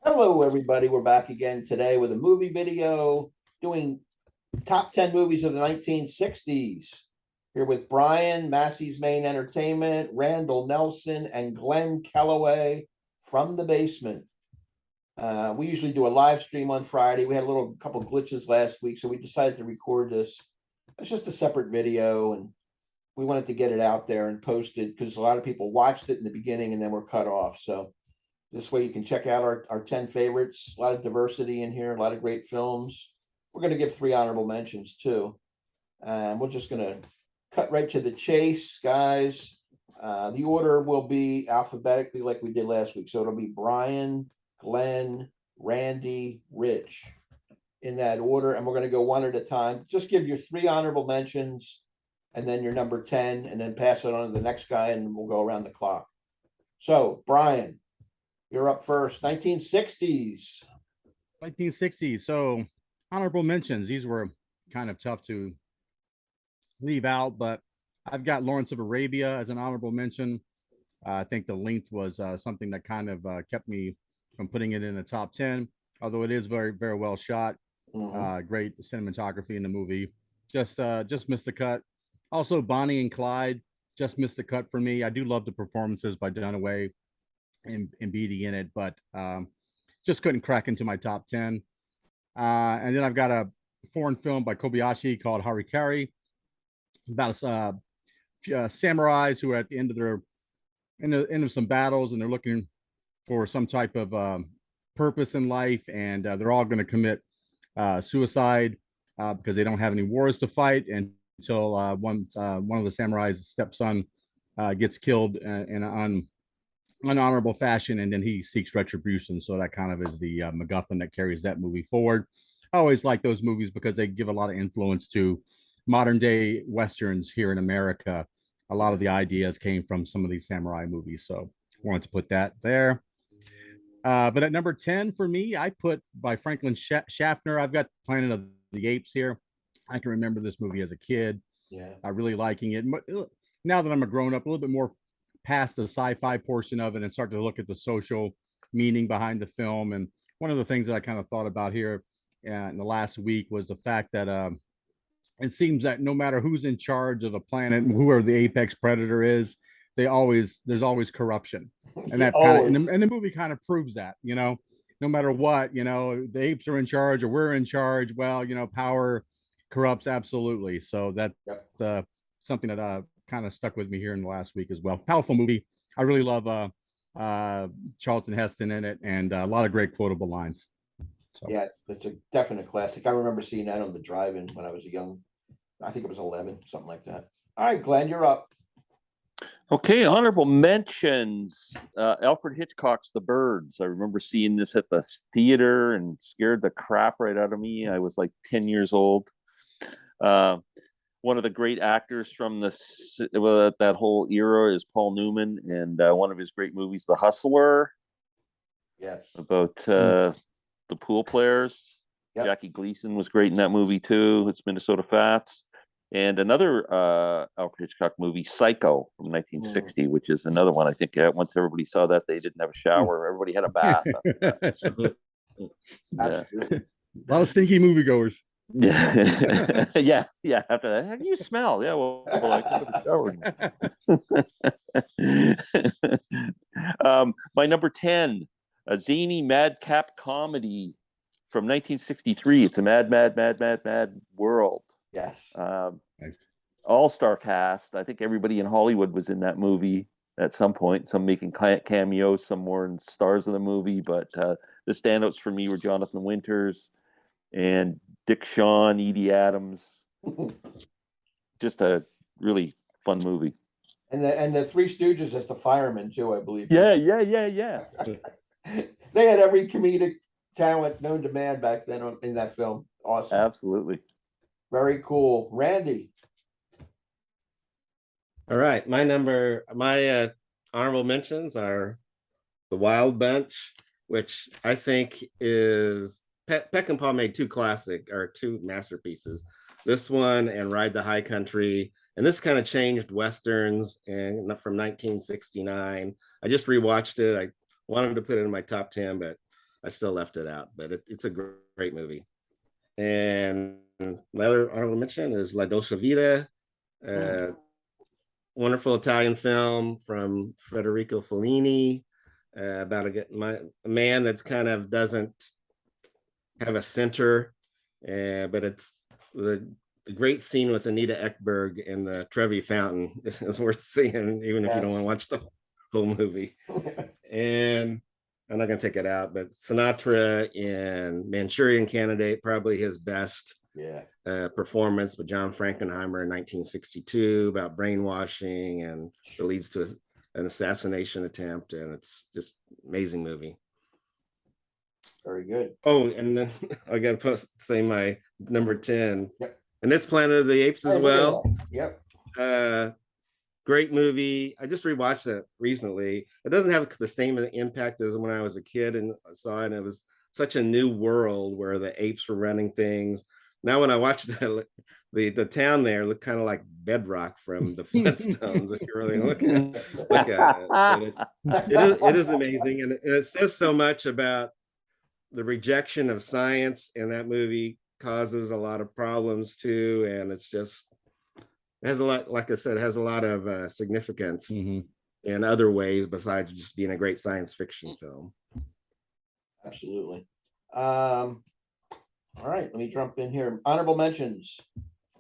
Hello, everybody. We're back again today with a movie video doing top 10 movies of the 1960s. Here with Brian, Massey's Maine Entertainment, Randall Nelson, and Glen Kellaway from the basement. We usually do a live stream on Friday. We had a couple glitches last week, so we decided to record this. It's just a separate video, and we wanted to get it out there and post it because a lot of people watched it in the beginning and then were cut off. So this way you can check out our 10 favorites. A lot of diversity in here, a lot of great films. We're going to give 3 honorable mentions too. And we're just going to cut right to the chase, guys. The order will be alphabetically like we did last week. So it'll be Brian, Glenn, Randy, Rich in that order. And we're going to go one at a time. Just give your 3 honorable mentions and then your number 10, and then pass it on to the next guy, and we'll go around the clock. So, Brian, you're up first. 1960s. 1960s. So honorable mentions. These were kind of tough to leave out, but I've got Lawrence of Arabia as an honorable mention. I think the length was something that kind of kept me from putting it in the top 10, although it is very, very well shot. Great cinematography in the movie. Just missed the cut. Also, Bonnie and Clyde just missed the cut for me. I do love the performances by Dunaway and Beatty in it, but just couldn't crack into my top 10. And then I've got a foreign film by Kobayashi called Harikari, about samurais who are at the end of their end of some battles, and they're looking for some type of purpose in life, and they're all going to commit suicide because they don't have any wars to fight until one of the samurai's stepson gets killed in an unhonorable fashion, and then he seeks retribution. So that kind of is the MacGuffin that carries that movie forward. I always like those movies because they give a lot of influence to modern day westerns here in America. A lot of the ideas came from some of these samurai movies, so I wanted to put that there. But at number 10 for me, I put by Franklin Schaffner. I've got Planet of the Apes here. I can remember this movie as a kid. Yeah, I really liking it. Now that I'm a grown up, a little bit more past the sci-fi portion of it, and start to look at the social meaning behind the film. And one of the things that I kind of thought about here in the last week was the fact that it seems that no matter who's in charge of a planet, whoever the apex predator is, there's always corruption, and that kind of and the movie kind of proves that, no matter what, the apes are in charge or we're in charge. Well, power corrupts absolutely. So that's something that kind of stuck with me here in the last week as well. Powerful movie. I really love Charlton Heston in it, and a lot of great quotable lines. So. Yeah, it's a definite classic. I remember seeing that on the drive-in when I was I think it was 11, something like that. All right, Glenn, you're up. Okay, honorable mentions. Alfred Hitchcock's The Birds. I remember seeing this at the theater and scared the crap right out of me. I was like 10 years old. One of the great actors from that whole era is Paul Newman, and one of his great movies, The Hustler. Yes. About the pool players. Yep. Jackie Gleason was great in that movie too. It's Minnesota Fats. And another Alfred Hitchcock movie, Psycho from 1960, which is another one. I think once everybody saw that, they didn't have a shower. Everybody had a bath. Yeah. A lot of stinky moviegoers. Yeah, yeah. After that, how do you smell? Yeah, well I could have showered. My number 10, a zany madcap comedy from 1963. It's a mad world. Yes. All-star cast. I think everybody in Hollywood was in that movie at some point. Some making cameos, some more in stars of the movie. But the standouts for me were Jonathan Winters and Dick Shawn, Edie Adams. Just a really fun movie. And the Three Stooges as the firemen too, I believe. Yeah. They had every comedic talent known to man back then in that film. Awesome. Absolutely. Very cool. Randy. All right. My honorable mentions are The Wild Bunch, which I think is Peckinpah made two masterpieces. This one and Ride the High Country. And this kind of changed Westerns and from 1969. I just rewatched it. I wanted to put it in my top 10, but I still left it out, but it's a great movie. And my other honorable mention is La Dolce Vita, wonderful Italian film from Federico Fellini, about a man that's kind of doesn't have a center, but it's the great scene with Anita Ekberg in the Trevi Fountain is worth seeing, even if you don't want to watch the whole movie. And I'm not going to take it out, but Sinatra in Manchurian Candidate, probably his best performance with John Frankenheimer in 1962 about brainwashing, and it leads to an assassination attempt, and it's just amazing movie. Very good. Oh, and then I got to say my number 10, and it's Planet of the Apes as well. Yep. Great movie. I just rewatched it recently. It doesn't have the same impact as when I was a kid and saw it. And it was such a new world where the apes were running things. Now, when I watched the town there, looked kind of like Bedrock from the Flintstones. If you really look at it, it is amazing, and it says so much about the rejection of science. And that movie causes a lot of problems too. And it's just. It has a lot, like I said, it has a lot of significance in other ways besides just being a great science fiction film. Absolutely. All right, let me jump in here. Honorable mentions.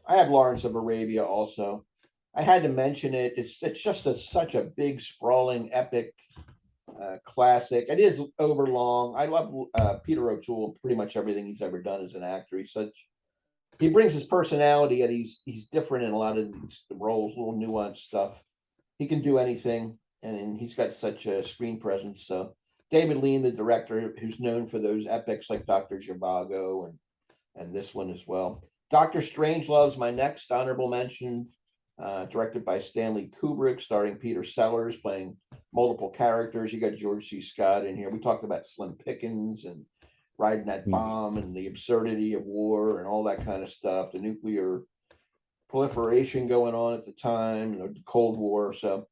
I have Lawrence of Arabia also. I had to mention it. It's just such a big, sprawling, epic classic. It is overlong. I love Peter O'Toole, pretty much everything he's ever done as an actor. He brings his personality, and he's different in a lot of these roles, little nuanced stuff. He can do anything, and he's got such a screen presence. So David Lean, the director, who's known for those epics like Dr. Zhivago and this one as well. Dr. Strangelove's my next honorable mention, directed by Stanley Kubrick, starring Peter Sellers, playing multiple characters. You got George C. Scott in here. We talked about Slim Pickens and riding that bomb and the absurdity of war and all that kind of stuff, the nuclear proliferation going on at the time, the Cold War. So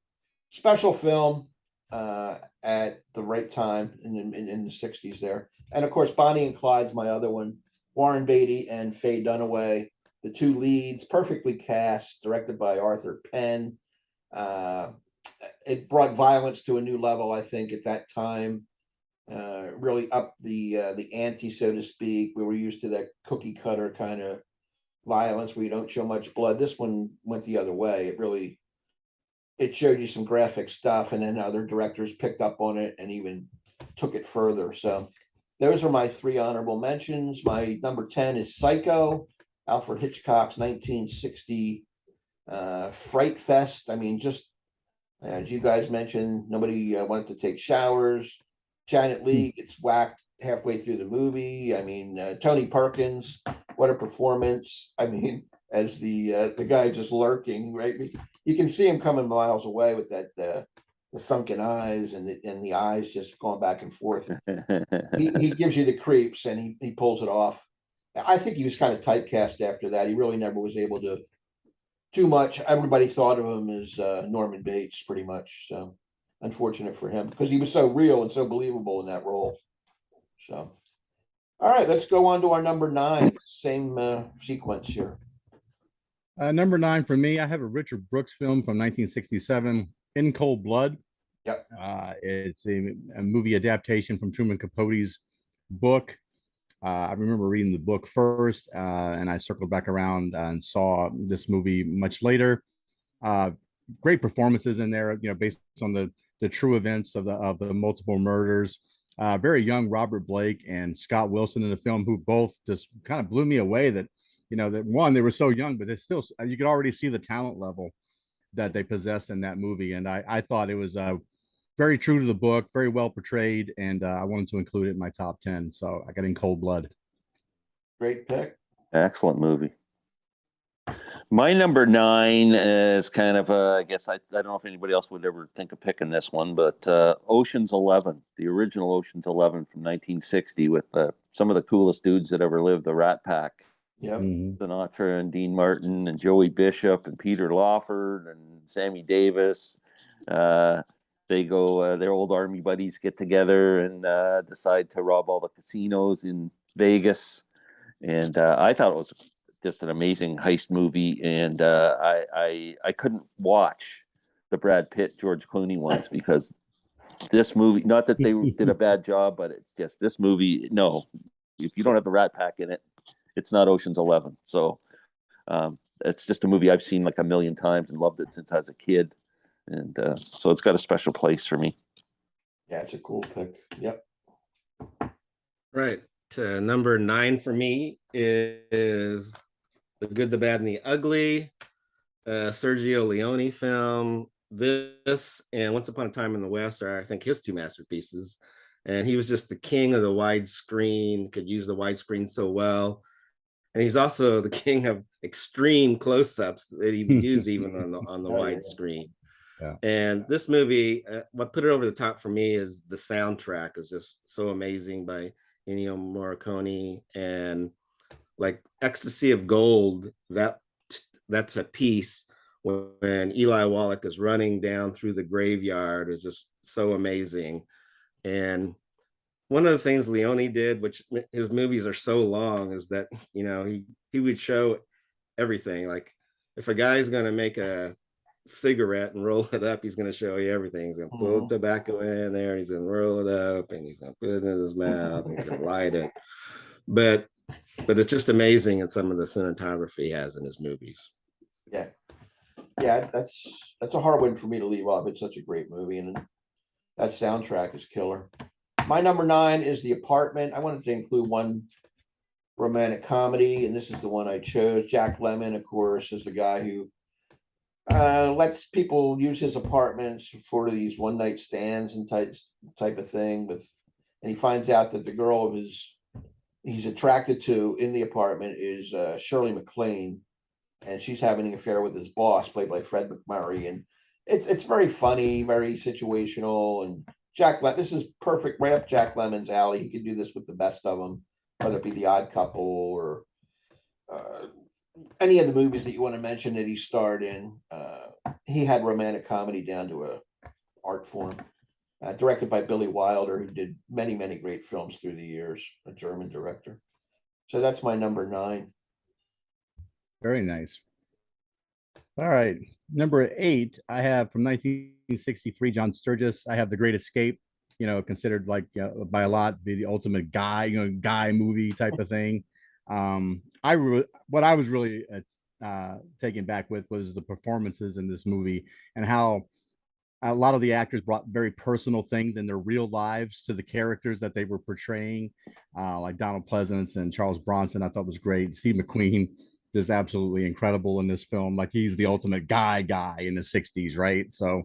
special film at the right time in the 60s there. And of course, Bonnie and Clyde's my other one. Warren Beatty and Faye Dunaway, the two leads, perfectly cast, directed by Arthur Penn. It brought violence to a new level, I think, at that time. Really up the ante, so to speak. We were used to that cookie cutter kind of violence where you don't show much blood. This one went the other way. It showed you some graphic stuff, and then other directors picked up on it and even took it further. So those are my three honorable mentions. My number 10 is Psycho, Alfred Hitchcock's 1960 fright fest. I mean, just as you guys mentioned, nobody wanted to take showers. Janet Leigh gets whacked halfway through the movie. I mean, Tony Perkins, what a performance. I mean, as the guy just lurking, right? You can see him coming miles away with that the sunken eyes and the eyes just going back and forth. He gives you the creeps, and he pulls it off. I think he was kind of typecast after that. He really never was able to do much. Everybody thought of him as Norman Bates, pretty much. So unfortunate for him, because he was so real and so believable in that role. So, all right, let's go on to our number 9. Same sequence here. Number 9 for me, I have a Richard Brooks film from 1967, In Cold Blood. Yep. It's a movie adaptation from Truman Capote's book. I remember reading the book first, and I circled back around and saw this movie much later. Great performances in there, based on the true events of the multiple murders. Very young Robert Blake and Scott Wilson in the film, who both just kind of blew me away. That that one, they were so young, but it's still, you could already see the talent level that they possessed in that movie. And I thought it was very true to the book, very well portrayed, and I wanted to include it in my top 10. So I got In Cold Blood. Great pick. Excellent movie. My number 9 is kind of I guess I don't know if anybody else would ever think of picking this one, but Ocean's 11, the original Ocean's 11 from 1960, with some of the coolest dudes that ever lived, the Rat Pack. Yep. Sinatra and Dean Martin and Joey Bishop and Peter Lawford and Sammy Davis. They go, their old army buddies get together and decide to rob all the casinos in Vegas. And I thought it was just an amazing heist movie. And I couldn't watch the Brad Pitt, George Clooney ones because this movie, not that they did a bad job, but it's just this movie. No, if you don't have the Rat Pack in it, it's not Ocean's 11. So it's just a movie I've seen like a million times and loved it since I was a kid. And so it's got a special place for me. Yeah, it's a cool pick. Yep. Right. Number 9 for me is The Good, the Bad, and the Ugly, Sergio Leone film. This and Once Upon a Time in the West are, I think, his 2 masterpieces. And he was just the king of the widescreen, could use the widescreen so well. And he's also the king of extreme close-ups that he would use even on the widescreen. Yeah. And this movie, what put it over the top for me is the soundtrack is just so amazing by Ennio Morricone, and like Ecstasy of Gold. That's a piece when Eli Wallach is running down through the graveyard is just so amazing. And one of the things Leone did, which his movies are so long, is that he would show everything. Like if a guy's going to make a cigarette and roll it up, he's going to show you everything. He's going to pull tobacco in there, he's going to roll it up, and he's going to put it in his mouth, and he's going to light it. But it's just amazing in some of the cinematography he has in his movies. Yeah, that's a hard one for me to leave off. It's such a great movie, and that soundtrack is killer. My number 9 is The Apartment. I wanted to include one romantic comedy, and this is the one I chose. Jack Lemmon, of course, is the guy who lets people use his apartments for these one-night stands and type of thing. And he finds out that the girl he's attracted to in the apartment is Shirley MacLaine, and she's having an affair with his boss, played by Fred McMurray. And it's very funny, very situational. And this is perfect, right up Jack Lemmon's alley. He can do this with the best of them, whether it be The Odd Couple or any of the movies that you want to mention that he starred in. He had romantic comedy down to a art form. Directed by Billy Wilder, who did many, many great films through the years, a German director. So that's my number 9. Very nice. All right. Number 8, I have from 1963, John Sturges. I have The Great Escape, considered like by a lot the ultimate guy movie type of thing. What I was really taken back with was the performances in this movie and how a lot of the actors brought very personal things in their real lives to the characters that they were portraying, like Donald Pleasance and Charles Bronson. I thought was great. Steve McQueen is absolutely incredible in this film. Like he's the ultimate guy in the 60s, right? So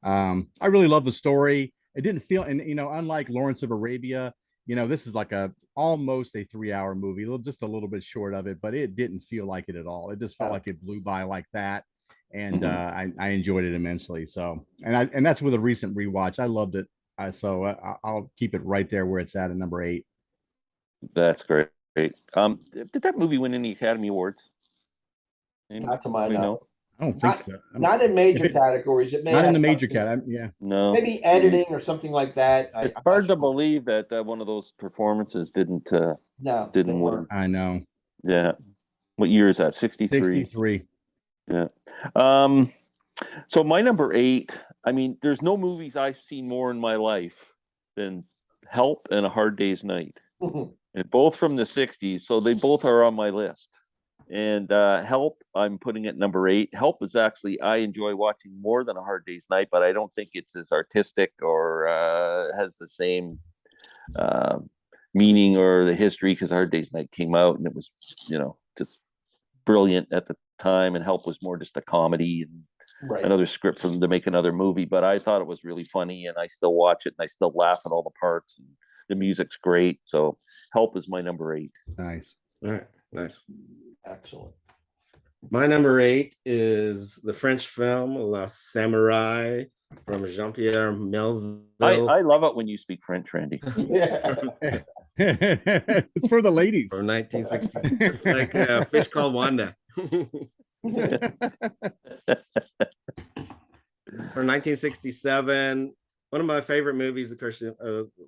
I really love the story. It didn't feel, and unlike Lawrence of Arabia, this is like almost a 3-hour movie, just a little bit short of it, but it didn't feel like it at all. It just felt like it blew by like that. And I enjoyed it immensely. So, and that's with a recent rewatch. I loved it. So I'll keep it right there where it's at number 8. That's great. Did that movie win any Academy Awards? Not to my knowledge. I don't think so. Not in major categories. It may not in the have major something- cat. Yeah. No. Maybe editing or something like that. It's hard to believe that one of those performances didn't they win. weren't. I know. Yeah. What year is that? 63. 63. Yeah. So my number 8, I mean, there's no movies I've seen more in my life than Help and A Hard Day's Night. And both from the 60s, so they both are on my list. And Help, I'm putting it number 8. Help is actually, I enjoy watching more than A Hard Day's Night, but I don't think it's as artistic or has the same meaning or the history, because Hard Day's Night came out and it was, just brilliant at the time, and Help was more just a comedy and another script for them to make another movie. But I thought it was really funny, and I still watch it and I still laugh at all the parts, and the music's great. So Help is my number 8. Nice. All right, nice. Excellent. My number 8 is the French film La Samurai from Jean-Pierre Melville. I love it when you speak French, Randy. Yeah. It's for the ladies. From 1960. It's like a fish called Wanda. From 1967, one of my favorite movies, of course,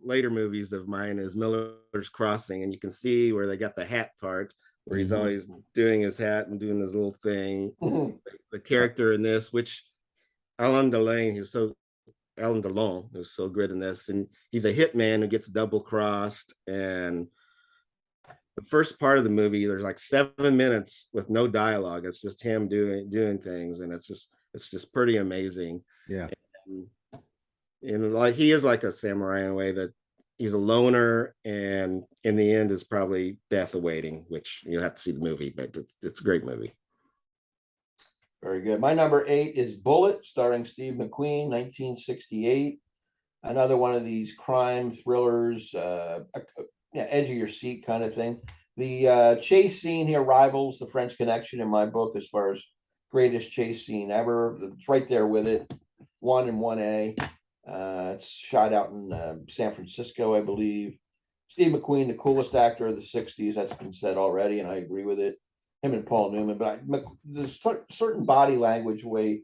later movies of mine is Miller's Crossing, and you can see where they got the hat part, where he's always doing his hat and doing his little thing. The character in this, which Alain Delon, Alan Delon, who's so good in this, and he's a hitman who gets double crossed. And the first part of the movie, there's like 7 minutes with no dialogue. It's just him doing things, and it's just pretty amazing. Yeah. And like he is like a samurai in a way that he's a loner, and in the end is probably death awaiting, which you'll have to see the movie, but it's a great movie. Very good. My number 8 is Bullet, starring Steve McQueen, 1968. Another one of these crime thrillers, edge of your seat kind of thing. The chase scene here rivals The French Connection in my book as far as greatest chase scene ever. It's right there with it, 1 and 1A. It's shot out in San Francisco, I believe. Steve McQueen, the coolest actor of the 60s. That's been said already, and I agree with it. Him and Paul Newman, but there's certain body language way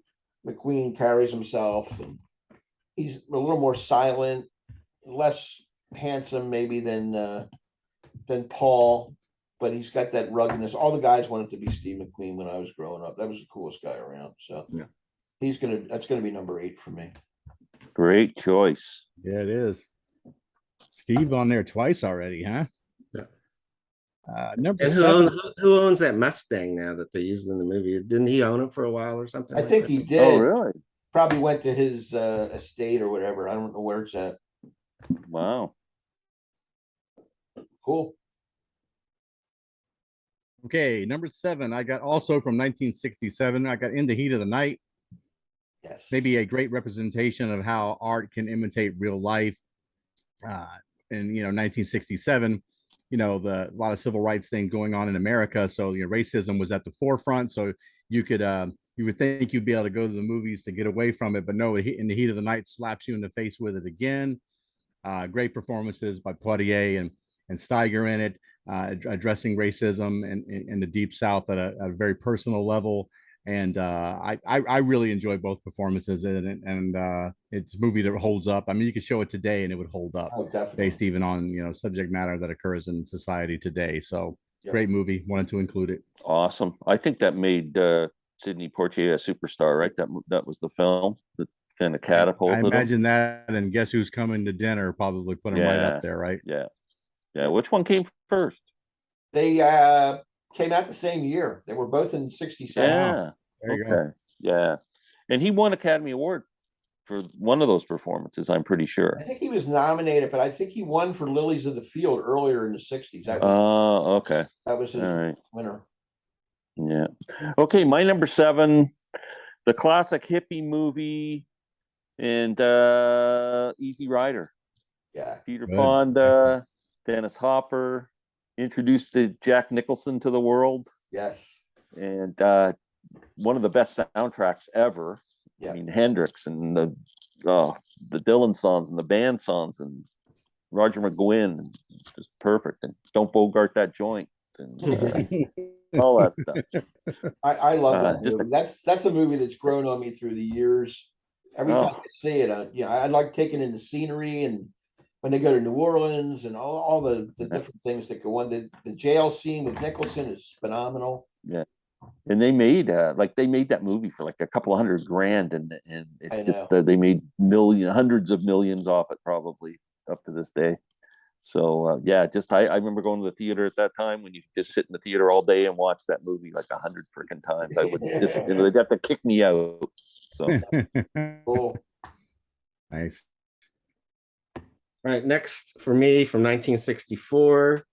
McQueen carries himself, and he's a little more silent, less handsome maybe than Paul, but he's got that ruggedness. All the guys wanted to be Steve McQueen when I was growing up. That was the coolest guy around. So yeah, that's gonna be number 8 for me. Great choice. Yeah, it is. Steve on there twice already, huh? Yeah. Number And 7. who owns that Mustang now that they used in the movie? Didn't he own it for a while or something? I think he did. Oh, really? Probably went to his estate or whatever. I don't know where it's at. Wow. Cool. Okay, number 7. I got also from 1967. I got In the Heat of the Night. Yes. Maybe a great representation of how art can imitate real life. In 1967, a lot of civil rights thing going on in America. So racism was at the forefront. So you would think you'd be able to go to the movies to get away from it, but no, In the Heat of the Night slaps you in the face with it again. Great performances by Poitier and Steiger in it, addressing racism in the Deep South at a very personal level. And I really enjoy both performances in it, and it's a movie that holds up. I mean, you could show it today and it would hold up, based even on subject matter that occurs in society today. So great movie. Wanted to include it. Awesome. I think that made Sidney Poitier a superstar, right? That was the film that kind of catapulted I imagine that, and Guess Who's Coming to Dinner probably put him right up there, right? Yeah. Which one came first? They came out the same year. They were both in 67. Yeah. There you go. Yeah. And he won Academy Award for one of those performances, I'm pretty sure. I think he was nominated, but I think he won for Lilies of the Field earlier in the 60s. Okay. That was his winner. Yeah. Okay, my number 7, the classic hippie movie and Easy Rider. Yeah. Peter Fonda, Dennis Hopper, introduced Jack Nicholson to the world. Yes. And one of the best soundtracks ever. Yeah. I mean, Hendrix and the Dylan songs and the band songs and Roger McGuinn, just perfect. And Don't Bogart That Joint and all that stuff. I love that movie. That's a movie that's grown on me through the years. Every time I see it, I like taking in the scenery, and when they go to New Orleans and all the different things that go on. The jail scene with Nicholson is phenomenal. Yeah. And they made that movie for like a couple of $100,000, and it's just they made hundreds of millions off it probably up to this day. So I remember going to the theater at that time when you just sit in the theater all day and watch that movie like 100 freaking times. I would just they'd have to kick me out. So cool. Nice. All right, next for me from 1964,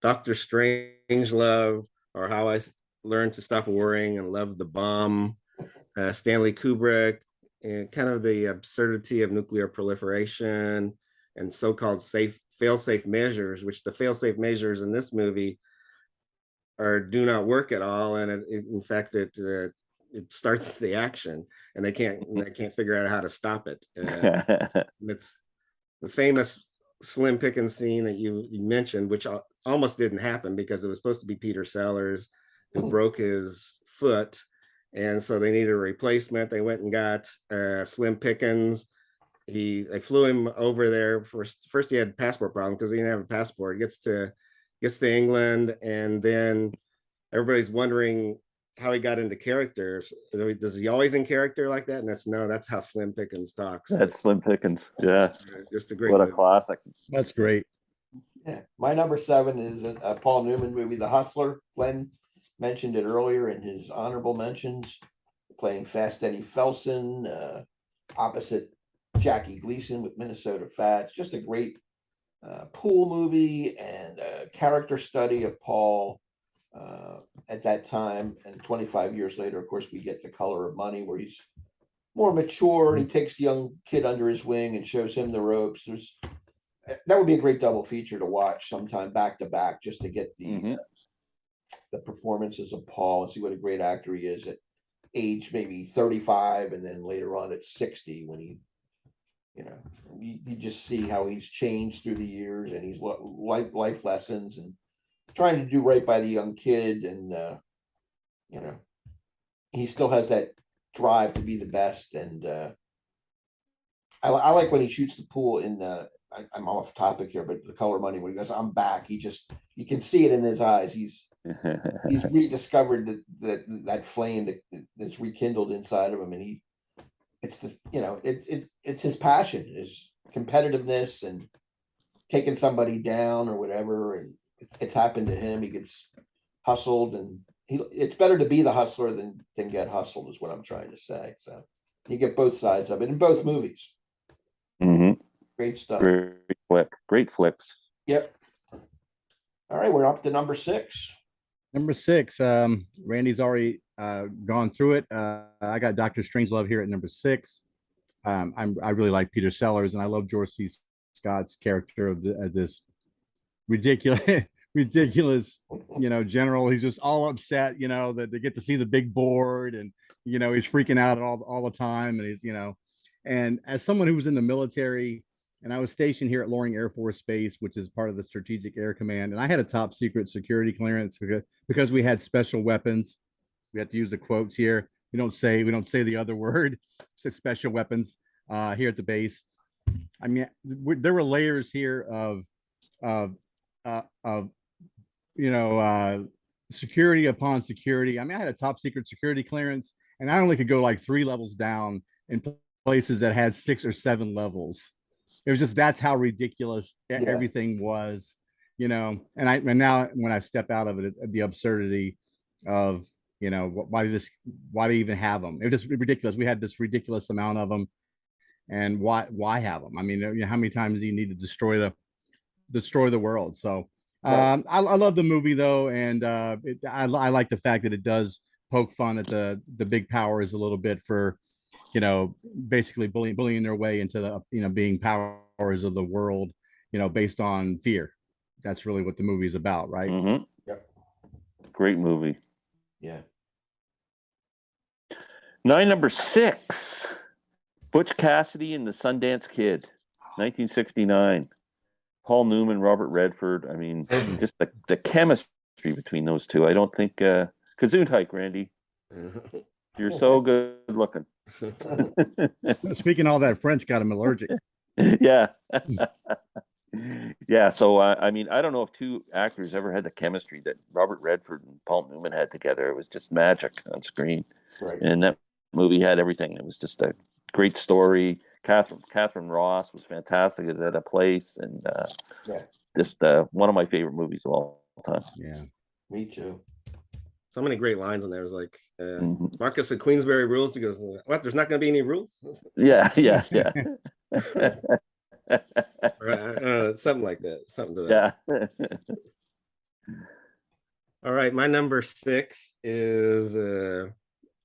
Dr. Strangelove, or How I Learned to Stop Worrying and Love the Bomb. Stanley Kubrick, and kind of the absurdity of nuclear proliferation and so-called fail-safe measures, which the fail-safe measures in this movie do not work at all, and in fact it starts the action, and they can't figure out how to stop it. It's the famous Slim Pickens scene that you mentioned, which almost didn't happen because it was supposed to be Peter Sellers who broke his foot, and so they needed a replacement. They went and got Slim Pickens, they flew him over there. First he had passport problem because he didn't have a passport. Gets to England, and then everybody's wondering how he got into character. Does he always in character like that? And that's how Slim Pickens talks. That's Slim Pickens. Yeah. Just a great What a movie. classic. That's great. Yeah, my number 7 is a Paul Newman movie, The Hustler. Glenn mentioned it earlier in his honorable mentions, playing Fast Eddie Felson, opposite Jackie Gleason with Minnesota Fats. Just a great pool movie and a character study of Paul at that time. And 25 years later, of course, we get The Color of Money, where he's more mature and he takes the young kid under his wing and shows him the ropes. That would be a great double feature to watch sometime back to back, just to get the performances of Paul and see what a great actor he is at age maybe 35, and then later on at 60, when he, you just see how he's changed through the years, and he's life lessons and trying to do right by the young kid, and he still has that drive to be the best. And I like when he shoots the pool in I'm off topic here, but The Color of Money, when he goes, "I'm back," you can see it in his eyes. He's rediscovered that flame that's rekindled inside of him, and it's his passion, his competitiveness, and taking somebody down or whatever. And it's happened to him. He gets hustled, and it's better to be the hustler than get hustled, is what I'm trying to say. So you get both sides of it in both movies. Great stuff. Great flicks. Yep. All right, we're up to number 6. Number 6, Randy's already gone through it. I got Dr. Strangelove here at number 6. I really like Peter Sellers, and I love George C. Scott's character of this ridiculous general. He's just all upset, that they get to see the big board, and he's freaking out all the time, and he's and as someone who was in the military, and I was stationed here at Loring Air Force Base, which is part of the Strategic Air Command, and I had a top secret security clearance because we had special weapons. We have to use the quotes here. We don't say the other word. It's special weapons here at the base. I mean, there were layers here of security upon security. I mean, I had a top secret security clearance, and I only could go like 3 levels down in places that had 6 or 7 levels. It was just, that's how ridiculous everything was, and now when I step out of it, the absurdity of, why do you even have them? It was just ridiculous. We had this ridiculous amount of them, and why have them? I mean, how many times do you need to destroy the world? So I love the movie though, and I like the fact that it does poke fun at the big powers a little bit for, basically bullying their way into the being powers of the world, based on fear. That's really what the movie is about, right? Yep. Great movie. Yeah. Number 6, Butch Cassidy and the Sundance Kid, 1969. Paul Newman, Robert Redford. I mean, just the chemistry between those two. I don't think Gesundheit, Randy. You're so good looking. Speaking all that French got him allergic. Yeah. Yeah. So, I mean, I don't know if 2 actors ever had the chemistry that Robert Redford and Paul Newman had together. It was just magic on screen. Right. And that movie had everything. It was just a great story. Catherine Ross was fantastic as Etta Place, and just one of my favorite movies of all time. Yeah. Me too. So many great lines in there. It was like Marcus of Queensberry rules. He goes, "What? There's not going to be any rules?" Yeah. Or, something like that. Something to that. Yeah. All right, my number 6 is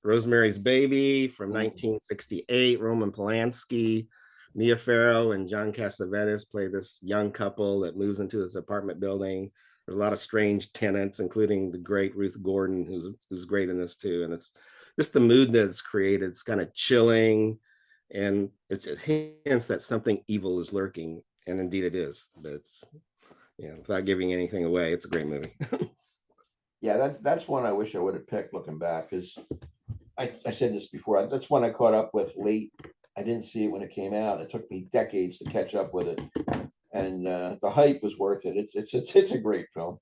Rosemary's Baby from 1968. Roman Polanski, Mia Farrow, and John Cassavetes play this young couple that moves into this apartment building. There's a lot of strange tenants, including the great Ruth Gordon, who's great in this too. And it's just the mood that's created. It's kind of chilling, and it hints that something evil is lurking, and indeed it is. But it's, without giving anything away, it's a great movie. Yeah, that's one I wish I would have picked looking back, because I said this before. That's one I caught up with late I didn't see it when it came out. It took me decades to catch up with it, and the hype was worth it. It's a great film.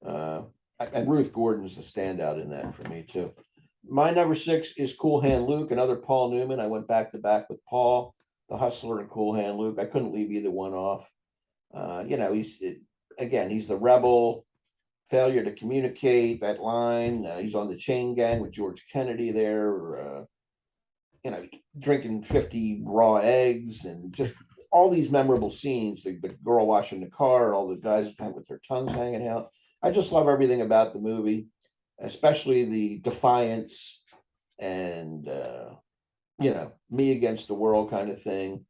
And Ruth Gordon's the standout in that for me too. My number 6 is Cool Hand Luke, another Paul Newman. I went back to back with Paul, the Hustler, and Cool Hand Luke. I couldn't leave either one off. He's the rebel, failure to communicate, that line. He's on the chain gang with George Kennedy there, drinking 50 raw eggs, and just all these memorable scenes. The girl washing the car, all the guys with their tongues hanging out. I just love everything about the movie, especially the defiance and, me against the world kind of thing.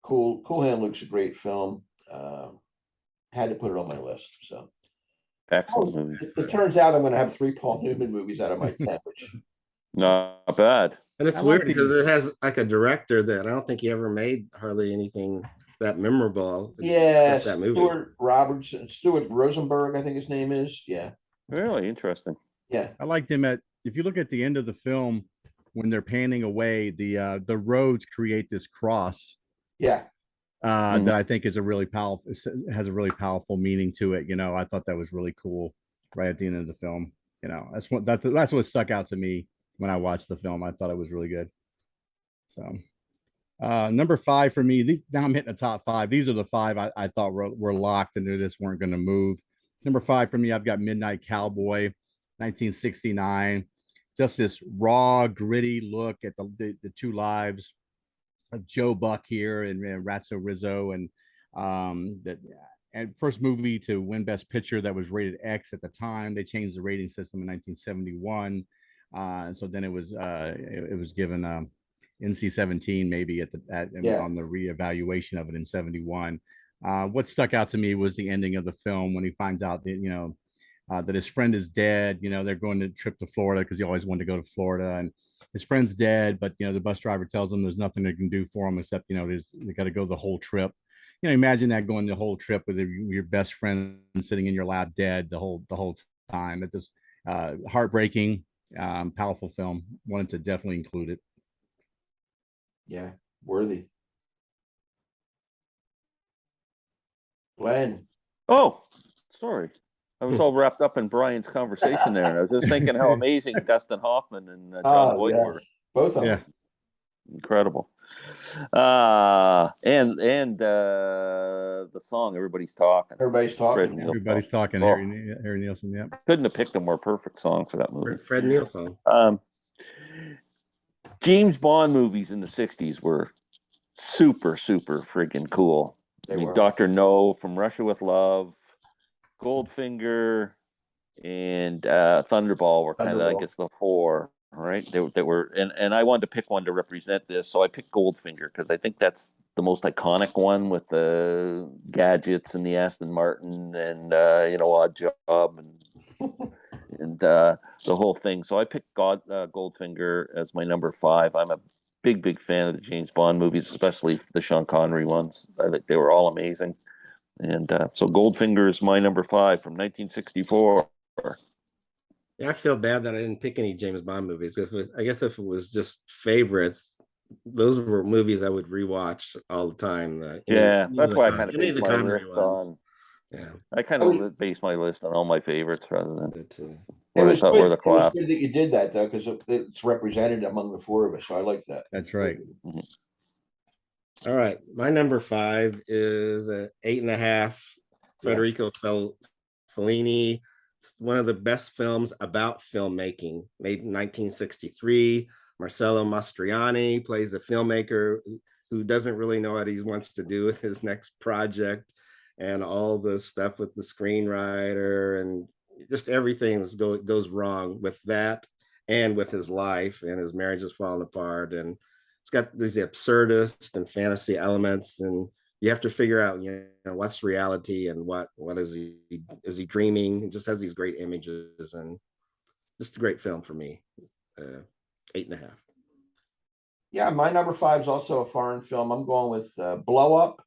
Cool Hand Luke's a great film. Had to put it on my list. So Excellent movie. it turns out I'm going to have 3 Paul Newman movies out of my 10, which Not bad. And it's I weird like because these. it has like a director that I don't think he ever made hardly anything that memorable. yeah, except that movie. Stuart Rosenberg, I think his name is. Yeah, Really interesting. yeah, I liked him if you look at the end of the film, when they're panning away, the roads create this cross yeah. that I think is has a really powerful meaning to it. I thought that was really cool right at the end of the film. That's what stuck out to me when I watched the film. I thought it was really good. So number 5 for me, now I'm hitting the top 5. These are the 5 I thought were locked and they just weren't going to move. Number 5 for me, I've got Midnight Cowboy, 1969. Just this raw, gritty look at the 2 lives of Joe Buck here and Ratso Rizzo, and first movie to win Best Picture that was rated X at the time. They changed the rating system in 1971, so then it was given NC-17 maybe on the reevaluation of it in 71. What stuck out to me was the ending of the film when he finds out that that his friend is dead. They're going to trip to Florida because he always wanted to go to Florida, and his friend's dead, but the bus driver tells him there's nothing they can do for him except they got to go the whole trip. Imagine that, going the whole trip with your best friend sitting in your lap dead the whole time. It just heartbreaking, powerful film. Wanted to definitely include it. Yeah, worthy. Glenn. Oh, sorry. I was all wrapped up in Brian's conversation there. I was just thinking how amazing Dustin Hoffman and John Voight were. Both of them. Yeah. Incredible. And the song "Everybody's Talking." Everybody's Fred talking. Neil. Everybody's talking. Oh. Harry Nielsen. Yeah. Couldn't have picked a more perfect song for that movie. Fred Nielsen. James Bond movies in the 60s were super, super freaking cool. They were. Dr. No, From Russia with Love, Goldfinger, and Thunderball were kind of, I guess, the 4, right? They were, and I wanted to pick one to represent this, so I picked Goldfinger because I think that's the most iconic one with the gadgets and the Aston Martin and Odd Job and the whole thing. So I picked Goldfinger as my number 5. I'm a big fan of the James Bond movies, especially the Sean Connery ones. I think they were all amazing. And so Goldfinger is my number 5 from 1964. Yeah, I feel bad that I didn't pick any James Bond movies. I guess if it was just favorites, those were movies I would rewatch all the time. That's why I kind of any of based the my Connery list ones. on. Yeah, I kind of base my list on all my favorites rather than It was what I thought were the class. good that you did that though, because it's represented among the 4 of us. So I like that. That's right. Mhm. All right, my number 5 is 8.5. Federico Fellini. It's one of the best films about filmmaking, made in 1963. Marcello Mastroianni plays a filmmaker who doesn't really know what he wants to do with his next project, and all the stuff with the screenwriter and just everything that goes wrong with that and with his life, and his marriage is falling apart, and it's got these absurdist and fantasy elements, and you have to figure out what's reality and what is he dreaming. It just has these great images, and just a great film for me. 8.5. Yeah, my number 5 is also a foreign film. I'm going with Blow Up.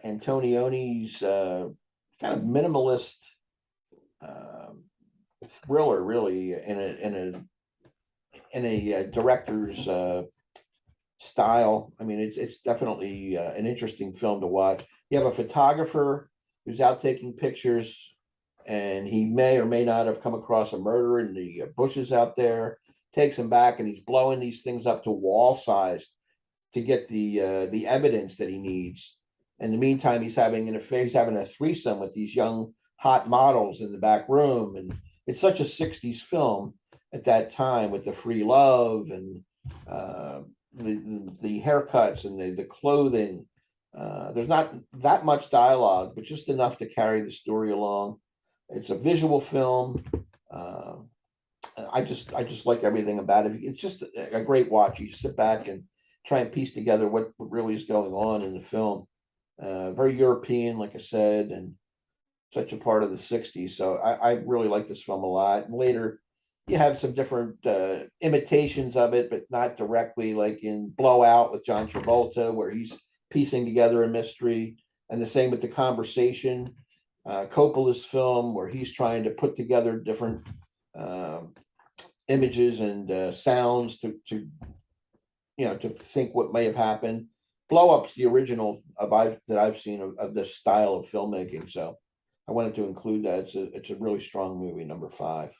Antonioni's kind of minimalist thriller, really, in a director's style. I mean, it's definitely an interesting film to watch. You have a photographer who's out taking pictures, and he may or may not have come across a murder in the bushes out there. Takes him back, and he's blowing these things up to wall size to get the evidence that he needs. In the meantime, he's having an affair. He's having a threesome with these young hot models in the back room, and it's such a '60s film at that time with the free love and the haircuts and the clothing. There's not that much dialogue, but just enough to carry the story along. It's a visual film. I just like everything about it. It's just a great watch. You sit back and try and piece together what really is going on in the film. Very European, like I said, and such a part of the '60s. So I really like this film a lot. And later, you have some different imitations of it, but not directly, like in Blowout with John Travolta, where he's piecing together a mystery. And the same with The Conversation, Coppola's film, where he's trying to put together different images and sounds to to think what may have happened. Blow Up's the original that I've seen of this style of filmmaking. So I wanted to include that. It's a really strong movie, number 5.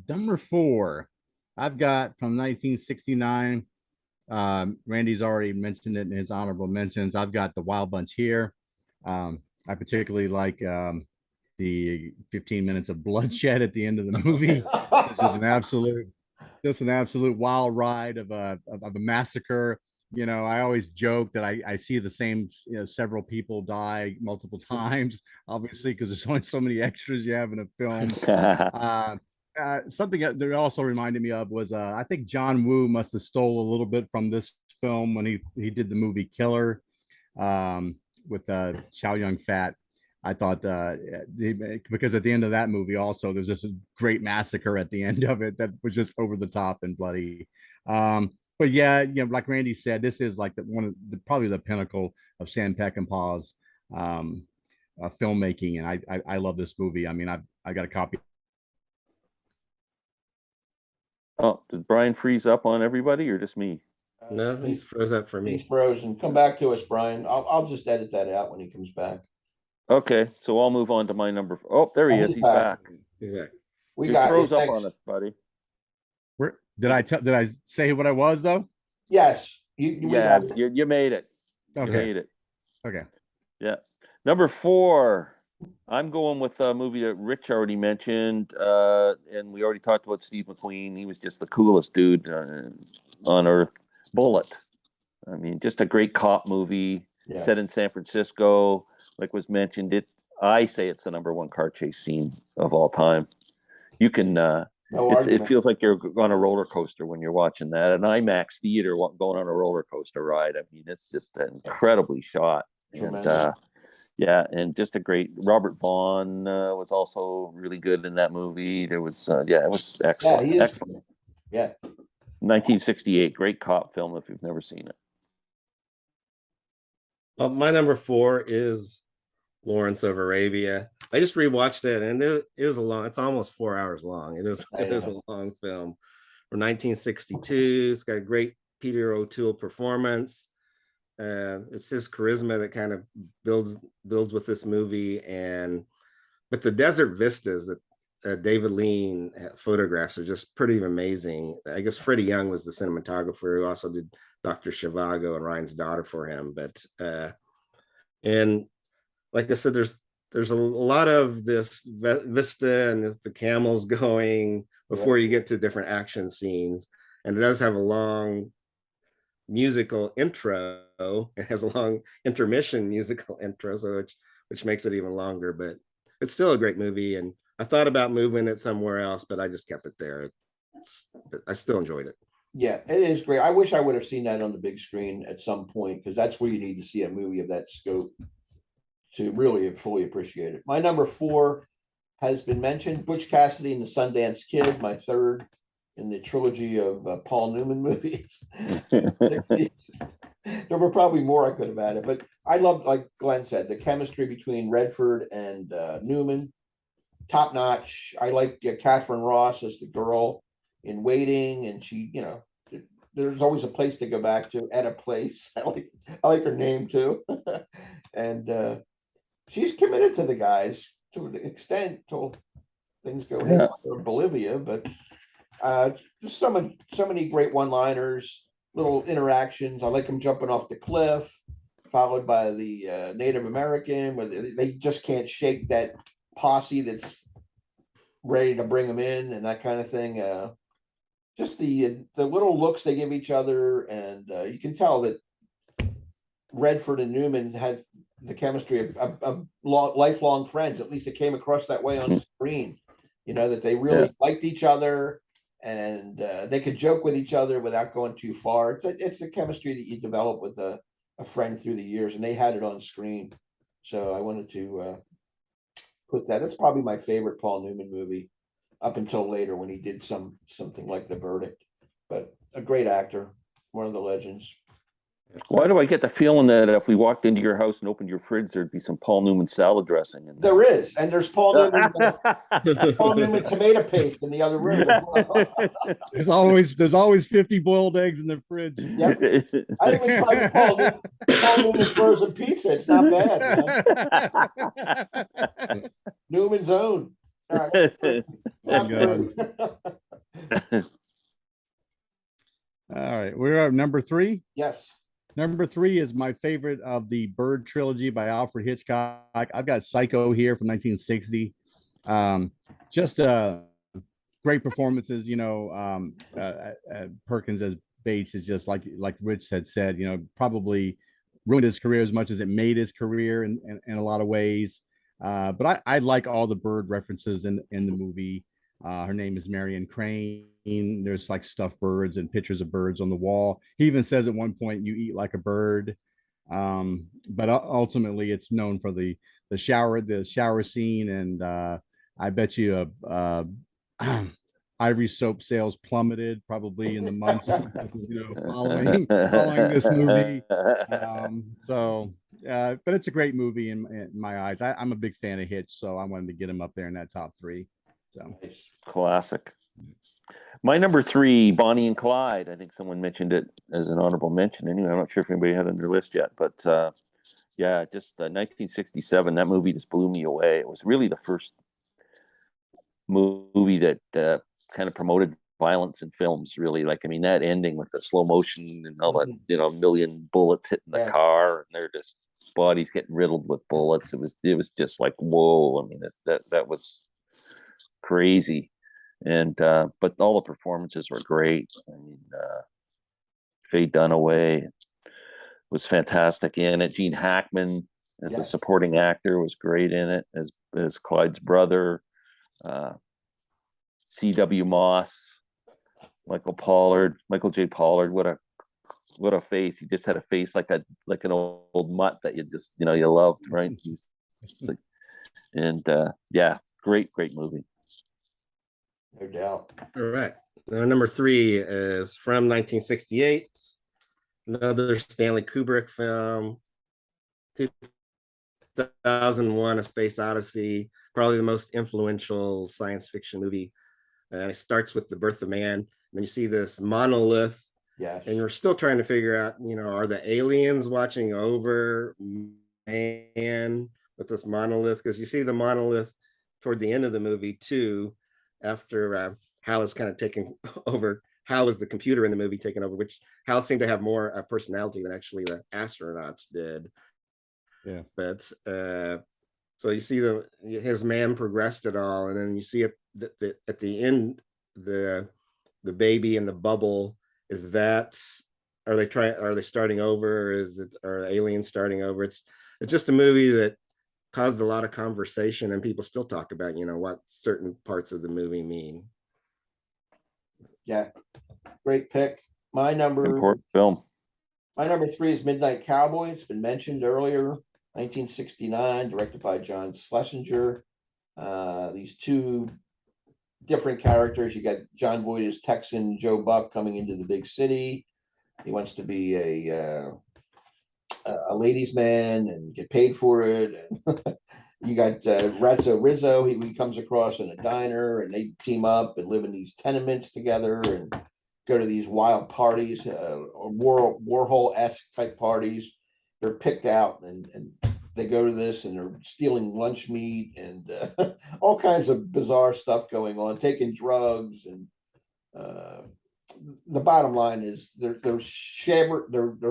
Number 4, I've got from 1969. Randy's already mentioned it in his honorable mentions. I've got The Wild Bunch here. I particularly like the 15 minutes of bloodshed at the end of the movie. This is an absolute wild ride of a massacre. I always joke that I see the same, several people die multiple times, obviously, because there's only so many extras you have in a film. Something that also reminded me of was I think John Woo must have stole a little bit from this film when he did the movie Killer with Chow Yun-fat. I thought because at the end of that movie also there's just a great massacre at the end of it that was just over the top and bloody. But yeah, like Randy said, this is like probably the pinnacle of Sam Peckinpah's filmmaking, and I love this movie. I mean, I got a copy. Oh, did Brian freeze up on everybody or just me? No, he's froze up for He's me. frozen. Come back to us, Brian. I'll just edit that out when he comes back. Okay, so I'll move on to my number. Oh, there he is. He's back. Yeah. We You got froze you. up Thanks. on us, buddy. Did I say what I was though? Yes, we Yeah, got it. you made it. You Okay. made it. Okay. Yeah. Number 4, I'm going with a movie that Rich already mentioned, and we already talked about Steve McQueen. He was just the coolest dude on earth. Bullet. I mean, just a great cop movie set in San Francisco. Like was mentioned, I say it's the number 1 car chase scene of all time. You can, it feels like you're on a roller coaster when you're watching that. An IMAX theater going on a roller coaster ride. I mean, it's just incredibly shot. Tremendous. And and just a great. Robert Vaughn was also really good in that movie. There was, it was excellent. Yeah, excellent. Yeah. 1968, great cop film if you've never seen it. Well, my number 4 is Lawrence of Arabia. I just rewatched it, and it is it's almost 4 hours long. It is a long film from 1962. It's got a great Peter O'Toole performance. It's his charisma that kind of builds with this movie, but the desert vistas that David Lean photographs are just pretty amazing. I guess Freddie Young was the cinematographer who also did Dr. Zhivago and Ryan's Daughter for him. But and like I said, there's a lot of this vista and the camels going before you get to different action scenes, and it does have a long musical intro. It has a long intermission musical intro, so which makes it even longer. But it's still a great movie, and I thought about moving it somewhere else, but I just kept it there. But I still enjoyed it. Yeah, it is great. I wish I would have seen that on the big screen at some point, because that's where you need to see a movie of that scope to really fully appreciate it. My number 4 has been mentioned, Butch Cassidy and the Sundance Kid, my 3rd in the trilogy of Paul Newman movies. There were probably more I could have added, but I loved, like Glenn said, the chemistry between Redford and Newman, top notch. I like Catherine Ross as the girl in waiting, and she, there's always a place to go back to at a place. I like her name too. And she's committed to the guys to an extent till things go haywire in Bolivia, but just so many great one-liners, little interactions. I like them jumping off the cliff, followed by the Native American, where they just can't shake that posse that's ready to bring them in and that kind of thing. Just the little looks they give each other, and you can tell that Redford and Newman had the chemistry of lifelong friends. At least it came across that way on the screen. That they really liked each other, and they could joke with each other without going too far. It's the chemistry that you develop with a friend through the years, and they had it on screen. So I wanted to put that. That's probably my favorite Paul Newman movie up until later when he did something like The Verdict. But a great actor, one of the legends. Why do I get the feeling that if we walked into your house and opened your fridge, there'd be some Paul Newman salad dressing in there? There is, and there's Paul Newman tomato paste in the other room as well. There's always 50 boiled eggs in the fridge. Yep. I even tried the Paul Newman frozen pizza. It's not bad, man. Newman's own. All right. All right, we're at number 3. Yes. Number 3 is my favorite of the Bird trilogy by Alfred Hitchcock. I've got Psycho here from 1960. Just great performances. Perkins as Bates is just like Rich had said. Probably ruined his career as much as it made his career in a lot of ways. But I like all the Bird references in the movie. Her name is Marion Crane. There's like stuffed birds and pictures of birds on the wall. He even says at one point, "You eat like a bird." But ultimately, it's known for the shower scene, and I bet you Ivory soap sales plummeted probably in the months following this movie. But it's a great movie in my eyes. I'm a big fan of Hitch, so I wanted to get him up there in that top 3. So classic. My number 3, Bonnie and Clyde. I think someone mentioned it as an honorable mention. Anyway, I'm not sure if anybody had it on their list yet, but just 1967. That movie just blew me away. It was really the first movie that kind of promoted violence in films. Really, that ending with the slow motion and all that, a million bullets hitting the car, and they're just bodies getting riddled with bullets. It was just like, whoa. That was crazy. And but all the performances were great. Faye Dunaway was fantastic in it. Gene Hackman as a supporting actor was great in it as Clyde's brother. C.W. Moss, Michael J. Pollard. What a face! He just had a face like an old mutt that you just you loved, right? Great movie. No doubt. All right. Now, number 3 is from 1968. Another Stanley Kubrick film. 2001: A Space Odyssey. Probably the most influential science fiction movie. And it starts with the birth of man. And then you see this monolith. Yes. And you're still trying to figure out, are the aliens watching over man with this monolith? Because you see the monolith toward the end of the movie too. After Hal is kind of taking over, Hal is the computer in the movie taking over, which Hal seemed to have more personality than actually the astronauts did. Yeah. But so you see his man progressed it all, and then you see at the end the baby in the bubble. Are they starting over? Are aliens starting over? It's just a movie that caused a lot of conversation, and people still talk about what certain parts of the movie mean. Yeah, great pick. Important film. My number 3 is Midnight Cowboy. It's been mentioned earlier. 1969, directed by John Schlesinger. These 2 different characters. You got John Boyd as Texan Joe Buck coming into the big city. He wants to be a ladies' man and get paid for it. You got Razzo Rizzo. He comes across in a diner, and they team up and live in these tenements together and go to these wild parties, Warhol-esque type parties. They're picked out, and they go to this, and they're stealing lunch meat and all kinds of bizarre stuff going on, taking drugs, and the bottom line is they're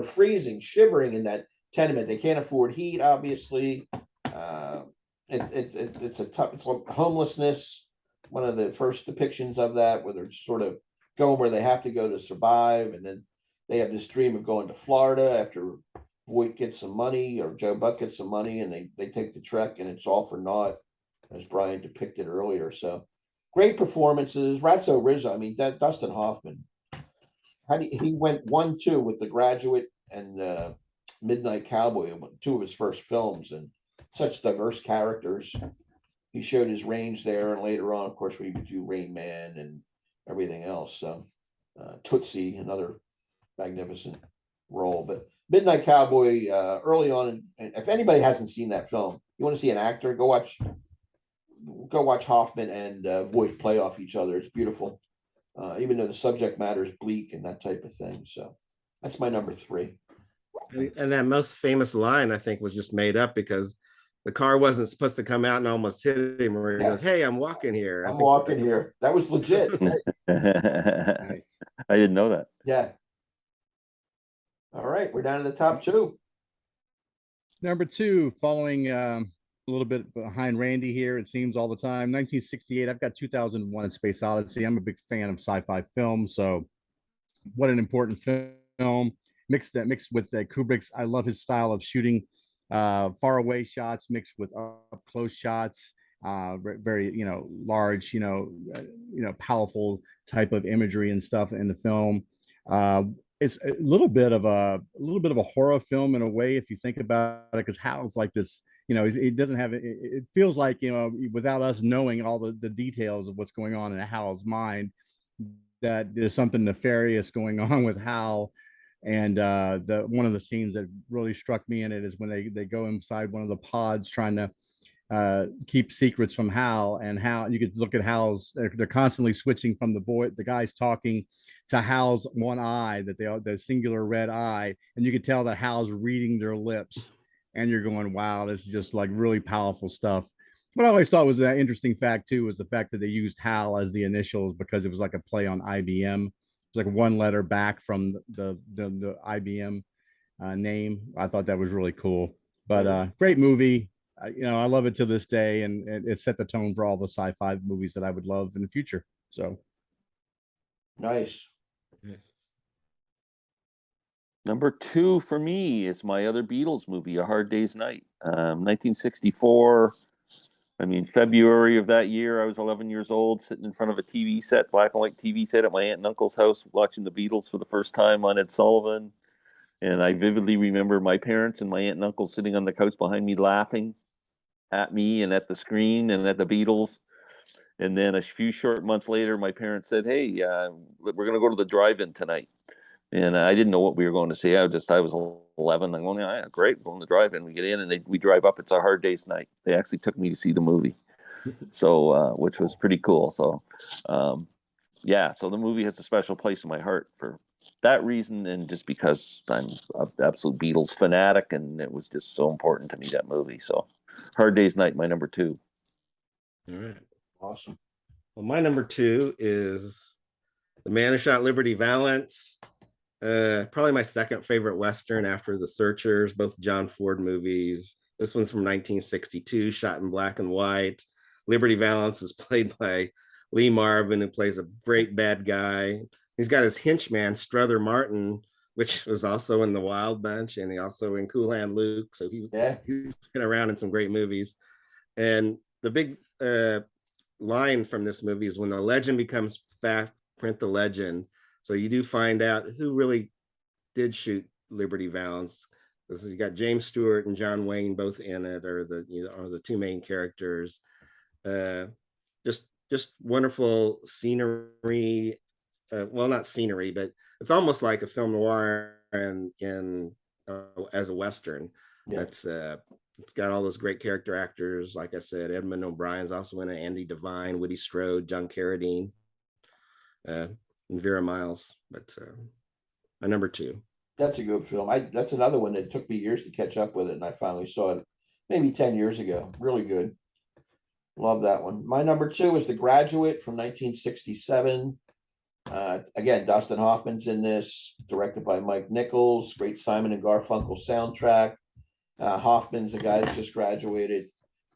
freezing, shivering in that tenement. They can't afford heat, obviously. It's like homelessness. One of the first depictions of that, where they're sort of going where they have to go to survive, and then they have this dream of going to Florida after Voight gets some money, or Joe Buck gets some money, and they take the trek, and it's all for naught, as Brian depicted earlier. So great performances. Ratso Rizzo, I mean, that Dustin Hoffman, he went 1-2 with The Graduate and Midnight Cowboy, two of his first films, and such diverse characters. He showed his range there, and later on, of course, we would do Rain Man and everything else. So Tootsie, another magnificent role. But Midnight Cowboy, early on, and if anybody hasn't seen that film, you want to see an actor, go watch Hoffman and Voight play off each other. It's beautiful, even though the subject matter is bleak and that type of thing. So that's my number 3. And that most famous line, I think, was just made up because the car wasn't supposed to come out and almost hit him, where he goes, "Hey, I'm walking here." I'm walking here. That was legit. Right? Nice. I didn't know that. Yeah. All right, we're down to the top 2. Number 2, following a little bit behind Randy here, it seems all the time. 1968. I've got 2001: Space Odyssey. I'm a big fan of sci-fi films, so what an important film. Mixed with Kubrick's. I love his style of shooting, far away shots mixed with up close shots. Very large, powerful type of imagery and stuff in the film. It's a little bit of a horror film in a way, if you think about it, because Hal's like this. It doesn't have it. It feels like, without us knowing all the details of what's going on in Hal's mind, that there's something nefarious going on with Hal. And one of the scenes that really struck me in it is when they go inside one of the pods trying to keep secrets from Hal, and Hal, you could look at Hal's, they're constantly switching from the guys talking to Hal's one eye, the singular red eye, and you could tell that Hal's reading their lips, and you're going, wow, this is just like really powerful stuff. What I always thought was an interesting fact too was the fact that they used Hal as the initials, because it was like a play on IBM. It's like one letter back from the IBM name. I thought that was really cool. But great movie. I love it to this day, and it set the tone for all the sci-fi movies that I would love in the future. So Nice. Number 2 for me is my other Beatles movie, A Hard Day's Night, 1964. I mean, February of that year, I was 11 years old, sitting in front of a TV set, black and white TV set at my aunt and uncle's house, watching the Beatles for the first time on Ed Sullivan. And I vividly remember my parents and my aunt and uncle sitting on the couch behind me, laughing at me and at the screen and at the Beatles. And then a few short months later, my parents said, "Hey, we're going to go to the drive-in tonight." And I didn't know what we were going to see. I was 11. I'm going, yeah, great, we're going to drive-in. We get in, and we drive up. It's A Hard Day's Night. They actually took me to see the movie, so which was pretty cool. So, so the movie has a special place in my heart for that reason, and just because I'm an absolute Beatles fanatic, and it was just so important to me, that movie. So, Hard Day's Night, my number 2. All right. Awesome. Well, my number 2 is The Man Who Shot Liberty Valance. Probably my second favorite Western after The Searchers, both John Ford movies. This one's from 1962, shot in black and white. Liberty Valance is played by Lee Marvin, who plays a great bad guy. He's got his henchman, Strother Martin, which was also in The Wild Bunch, and he also in Cool Hand Luke. So he's been around in some great movies. And the big line from this movie is, when the legend becomes fact, print the legend. So you do find out who really did shoot Liberty Valance. This is, you got James Stewart and John Wayne both in it, are the two main characters. Just wonderful scenery. Well, not scenery, but it's almost like a film noir and as a Western. Yeah. That's it's got all those great character actors. Like I said, Edmund O'Brien's also in it, Andy Devine, Woody Strode, John Carradine, and Vera Miles. But my number two. That's a good film. That's another one that took me years to catch up with it, and I finally saw it maybe 10 years ago. Really good. Love that one. My number two is The Graduate from 1967. Again, Dustin Hoffman's in this, directed by Mike Nichols. Great Simon and Garfunkel soundtrack. Hoffman's a guy that just graduated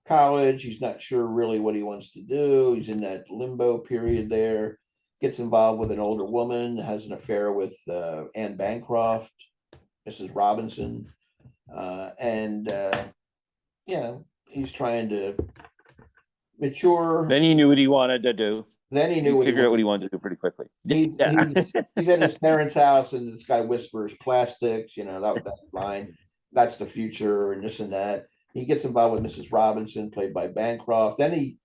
college. He's not sure really what he wants to do. He's in that limbo period there. Gets involved with an older woman, has an affair with Anne Bancroft, Mrs. Robinson. He's trying to mature. Then he knew what he wanted to do. Then he knew He what he figured out what he wanted. wanted to do pretty quickly. He's at his parents' house, and this guy whispers plastics, that line, that's the future, and this and that. He gets involved with Mrs. Robinson, played by Bancroft. Then he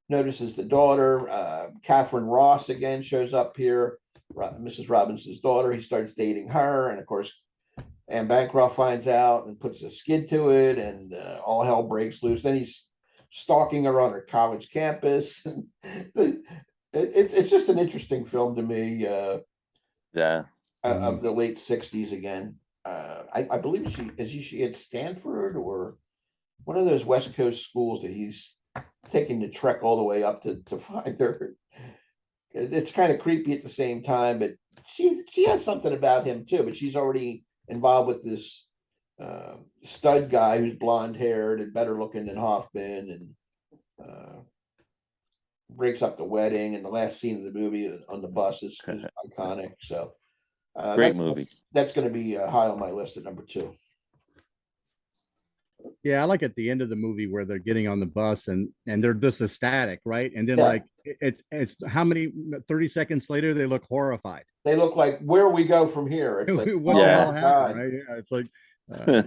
notices the daughter, Catherine Ross, again shows up here, Mrs. Robinson's daughter. He starts dating her, and of course, Anne Bancroft finds out and puts a skid to it, and all hell breaks loose. Then he's stalking her on her college campus. It's just an interesting film to me. Yeah. Of the late 60s again. I believe she at Stanford or one of those West Coast schools that he's taking the trek all the way up to find her. It's kind of creepy at the same time, but she has something about him too. But she's already involved with this stud guy who's blonde haired and better looking than Hoffman, and breaks up the wedding. And the last scene of the movie on the bus is iconic. So Great movie. That's going to be high on my list at number two. Yeah, I like at the end of the movie where they're getting on the bus and they're just ecstatic, right? And then Yeah. like it's how many 30 seconds later they look horrified. They look like where we go from here. It's like, what oh the Yeah. hell my happened, God. right? Yeah, it's like That's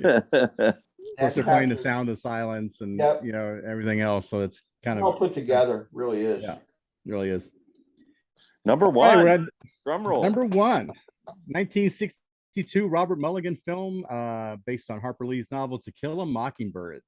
plus they're playing the captured- Sound of Silence and Yep. everything else. So it's kind all of put together, really is. Yeah. really is. Number All right, one. we're at Drum roll. number one, 1962 Robert Mulligan film based on Harper Lee's novel To Kill a Mockingbird.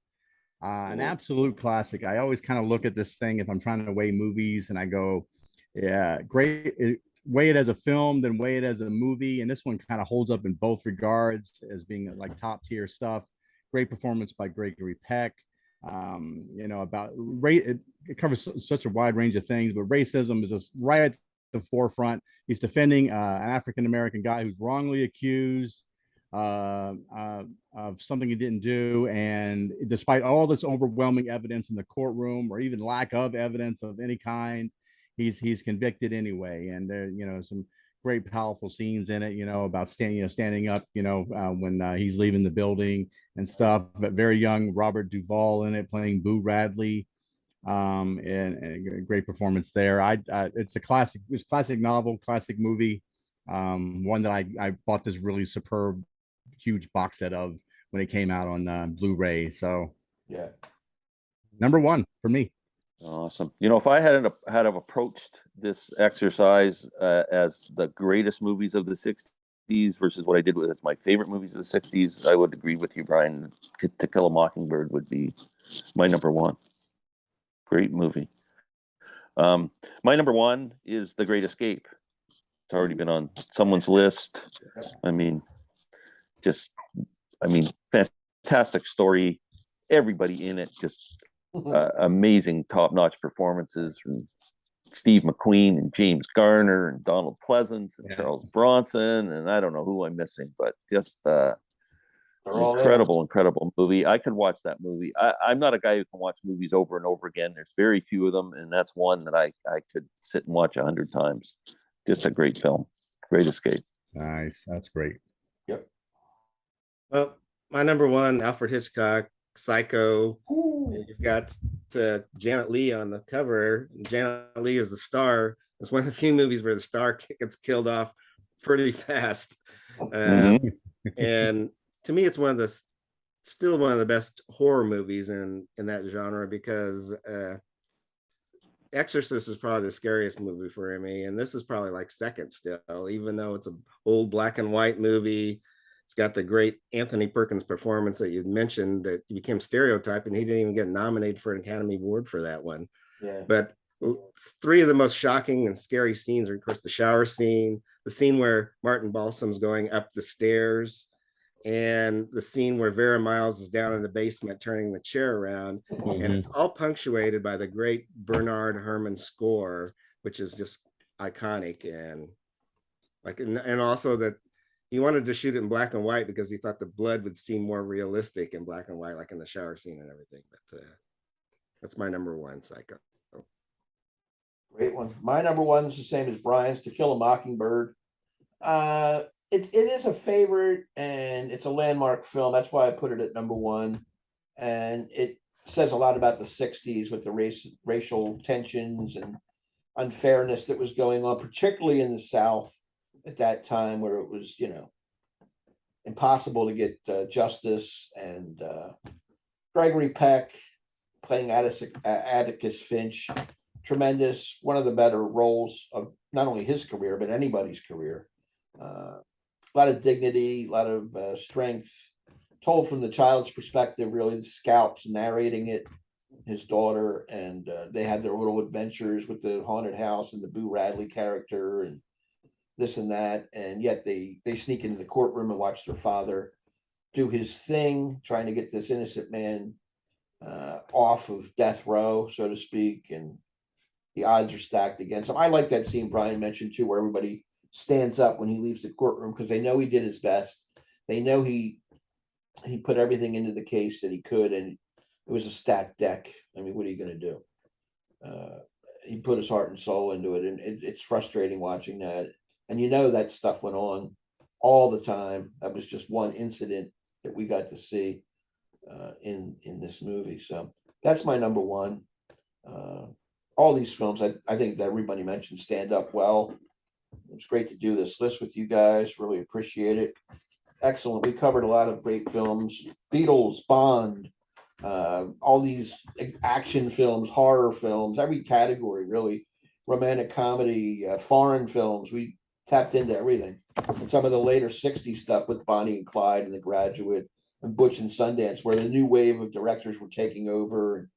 An Cool. absolute classic. I always kind of look at this thing if I'm trying to weigh movies and I go, yeah, great. Weigh it as a film, then weigh it as a movie. And this one kind of holds up in both regards as being like top tier stuff. Great performance by Gregory Peck. About it covers such a wide range of things, but racism is just right at the forefront. He's defending an African-American guy who's wrongly accused of something he didn't do, and despite all this overwhelming evidence in the courtroom or even lack of evidence of any kind, he's convicted anyway. And there some great powerful scenes in it about standing up when he's leaving the building and stuff. But very young Robert Duvall in it playing Boo Radley, and a great performance there. It's a classic novel, classic movie, one that I bought this really superb huge box set of when it came out on Blu-ray. So Yeah. number one for me. Awesome. If I had approached this exercise as the greatest movies of the 60s versus what I did with as my favorite movies of the 60s, I would agree with you, Brian. To Kill a Mockingbird would be my number one. Great movie. My number one is The Great Escape. It's already been on someone's list. Fantastic story. Everybody in it, just amazing, top-notch performances from Steve McQueen and James Garner and Donald Pleasance and Charles Bronson, and I don't know who I'm missing, but just incredible movie. I could watch that movie. I'm not a guy who can watch movies over and over again. There's very few of them, and that's one that I could sit and watch 100 times. Just a great film. Great Escape. Nice. That's great. Yep. Well, my number one, Alfred Hitchcock, Psycho. You've got Janet Leigh on the cover. Janet Leigh is the star. It's one of the few movies where the star gets killed off pretty fast. And to me, it's still one of the best horror movies in that genre, because Exorcist is probably the scariest movie for me, and this is probably like second still, even though it's an old black and white movie. It's got the great Anthony Perkins performance that you mentioned that became stereotyped, and he didn't even get nominated for an Academy Award for that one. Yeah. But three of the most shocking and scary scenes are, of course, the shower scene, the scene where Martin Balsam's going up the stairs, and the scene where Vera Miles is down in the basement turning the chair around. And it's all punctuated by the great Bernard Herrmann score, which is just iconic. And like, and also that he wanted to shoot it in black and white because he thought the blood would seem more realistic in black and white, like in the shower scene and everything. But that's my number one, Psycho. Great one. My number one is the same as Brian's, To Kill a Mockingbird. It is a favorite, and it's a landmark film. That's why I put it at number one. And it says a lot about the 60s with the racial tensions and unfairness that was going on, particularly in the South at that time, where it was, you know, impossible to get justice. And Gregory Peck playing Atticus Finch, tremendous, one of the better roles of not only his career, but anybody's career. A lot of dignity, a lot of strength, told from the child's perspective, really, the scouts narrating it, his daughter, and they had their little adventures with the haunted house and the Boo Radley character and this and that. And yet they sneak into the courtroom and watch their father do his thing, trying to get this innocent man off of death row, so to speak. And the odds are stacked against him. I like that scene Brian mentioned too, where everybody stands up when he leaves the courtroom because they know he did his best. They know he put everything into the case that he could, and it was a stacked deck. I mean, what are you going to do? He put his heart and soul into it, and it's frustrating watching that. And you know that stuff went on all the time. That was just one incident that we got to see in this movie. So that's my number one. All these films, I think that everybody mentioned, stand up well. It's great to do this list with you guys. Really appreciate it. Excellent. We covered a lot of great films. Beatles, Bond, all these action films, horror films, every category, really. Romantic comedy, foreign films. We tapped into everything. And some of the later 60s stuff with Bonnie and Clyde and The Graduate and Butch and Sundance, where the new wave of directors were taking over, and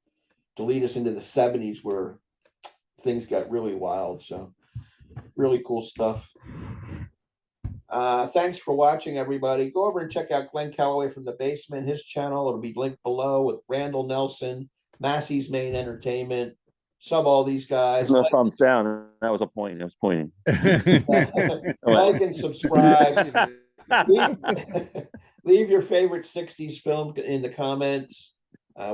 to lead us into the 70s where things got really wild. So really cool stuff. Thanks for watching, everybody. Go over and check out Glen Kellaway from the Basement, his channel. It'll be linked below, with Randall Nelson, Massey's Maine Entertainment, sub all these guys. There's no thumbs down. That was a point. I was pointing. Like and subscribe. Leave your favorite 60s film in the comments.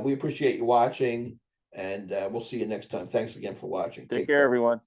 We appreciate you watching, and we'll see you next time. Thanks again for watching. Take care, everyone.